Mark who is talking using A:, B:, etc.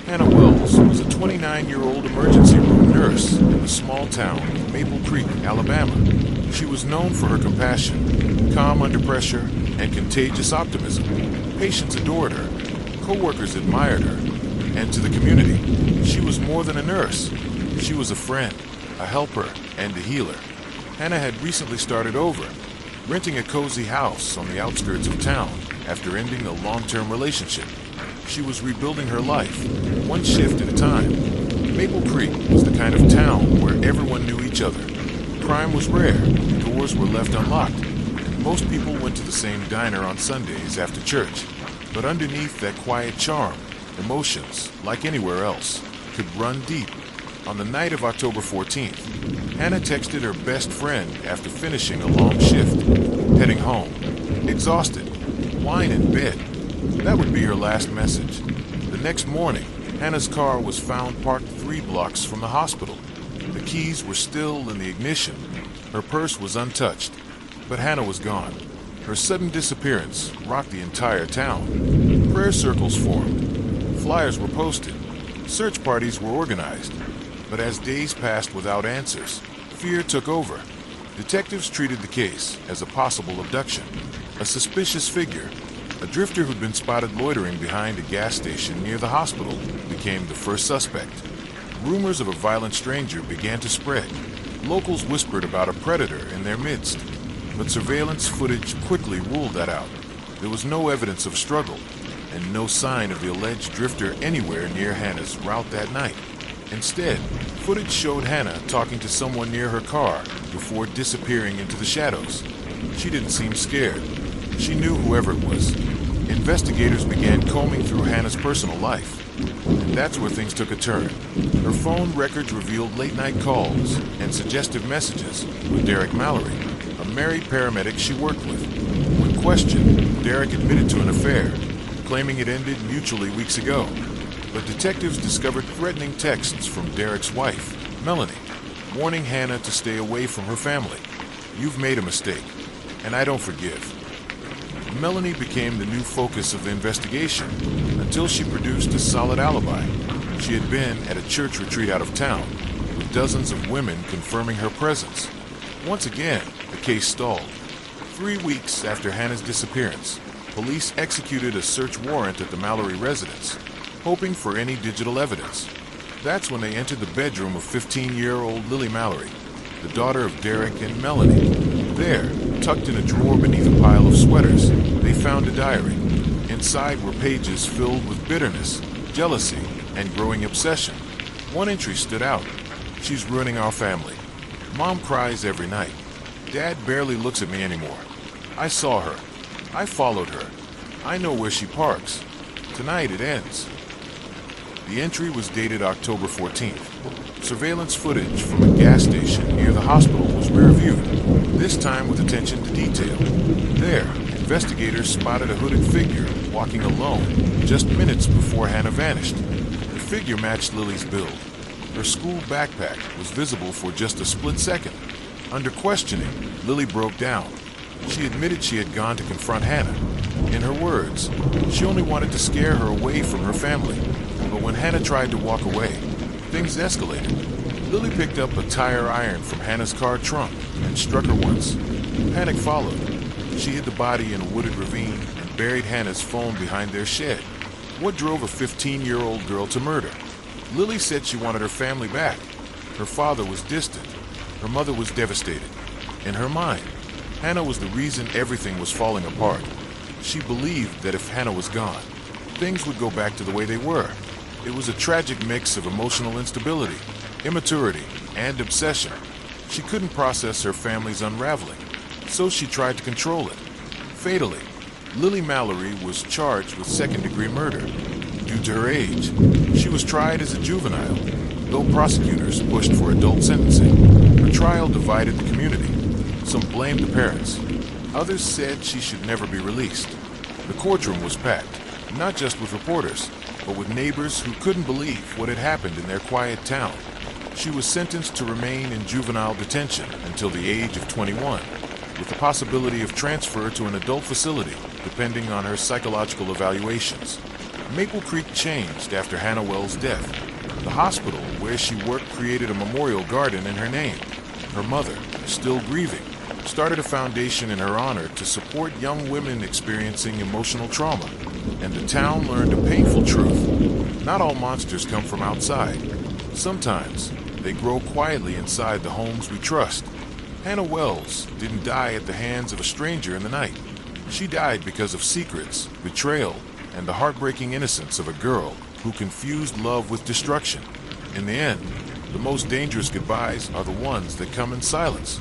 A: Hannah Wells was a 29-year-old emergency room nurse in the small town of Maple Creek, Alabama. She was known for her compassion, calm under pressure, and contagious optimism. Patients adored her, co-workers admired her, and to the community, she was more than a nurse. She was a friend, a helper, and a healer. Hannah had recently started over, renting a cozy house on the outskirts of town after ending a long-term relationship. She was rebuilding her life, one shift at a time. Maple Creek was the kind of town where everyone knew each other. Crime was rare, doors were left unlocked, and most people went to the same diner on Sundays after church. But underneath that quiet charm, emotions, like anywhere else, could run deep. On the night of October 14th, Hannah texted her best friend after finishing a long shift, heading home, exhausted, lying in bed. That would be her last message. The next morning, Hannah's car was found parked 3 blocks from the hospital. The keys were still in the ignition. Her purse was untouched, but Hannah was gone. Her sudden disappearance rocked the entire town. Prayer circles formed. Flyers were posted. Search parties were organized. But as days passed without answers, fear took over. Detectives treated the case as a possible abduction. A suspicious figure, a drifter who'd been spotted loitering behind a gas station near the hospital, became the first suspect. Rumors of a violent stranger began to spread. Locals whispered about a predator in their midst, but surveillance footage quickly ruled that out. There was no evidence of struggle, and no sign of the alleged drifter anywhere near Hannah's route that night. Instead, footage showed Hannah talking to someone near her car before disappearing into the shadows. She didn't seem scared. She knew whoever it was. Investigators began combing through Hannah's personal life, and that's where things took a turn. Her phone records revealed late-night calls and suggestive messages with Derek Mallory, a married paramedic she worked with. When questioned, Derek admitted to an affair, claiming it ended mutually weeks ago. But detectives discovered threatening texts from Derek's wife, Melanie, warning Hannah to stay away from her family. "You've made a mistake, and I don't forgive." Melanie became the new focus of the investigation until she produced a solid alibi. She had been at a church retreat out of town, with dozens of women confirming her presence. Once again, the case stalled. 3 weeks after Hannah's disappearance, police executed a search warrant at the Mallory residence, hoping for any digital evidence. That's when they entered the bedroom of 15-year-old Lily Mallory, the daughter of Derek and Melanie. There, tucked in a drawer beneath a pile of sweaters, they found a diary. Inside were pages filled with bitterness, jealousy, and growing obsession. One entry stood out. "She's ruining our family. Mom cries every night. Dad barely looks at me anymore. I saw her. I followed her. I know where she parks. Tonight it ends." The entry was dated October 14th. Surveillance footage from a gas station near the hospital was reviewed, this time with attention to detail. There, investigators spotted a hooded figure walking alone just minutes before Hannah vanished. The figure matched Lily's build. Her school backpack was visible for just a split second. Under questioning, Lily broke down. She admitted she had gone to confront Hannah. In her words, she only wanted to scare her away from her family. But when Hannah tried to walk away, things escalated. Lily picked up a tire iron from Hannah's car trunk and struck her once. Panic followed. She hid the body in a wooded ravine and buried Hannah's phone behind their shed. What drove a 15-year-old girl to murder? Lily said she wanted her family back. Her father was distant. Her mother was devastated. In her mind, Hannah was the reason everything was falling apart. She believed that if Hannah was gone, things would go back to the way they were. It was a tragic mix of emotional instability, immaturity, and obsession. She couldn't process her family's unraveling, so she tried to control it. Fatally, Lily Mallory was charged with second-degree murder. Due to her age, she was tried as a juvenile, though prosecutors pushed for adult sentencing. Her trial divided the community. Some blamed the parents. Others said she should never be released. The courtroom was packed, not just with reporters, but with neighbors who couldn't believe what had happened in their quiet town. She was sentenced to remain in juvenile detention until the age of 21, with the possibility of transfer to an adult facility depending on her psychological evaluations. Maple Creek changed after Hannah Wells' death. The hospital where she worked created a memorial garden in her name. Her mother, still grieving, started a foundation in her honor to support young women experiencing emotional trauma. And the town learned a painful truth. Not all monsters come from outside. Sometimes they grow quietly inside the homes we trust. Hannah Wells didn't die at the hands of a stranger in the night. She died because of secrets, betrayal, and the heartbreaking innocence of a girl who confused love with destruction. In the end, the most dangerous goodbyes are the ones that come in silence.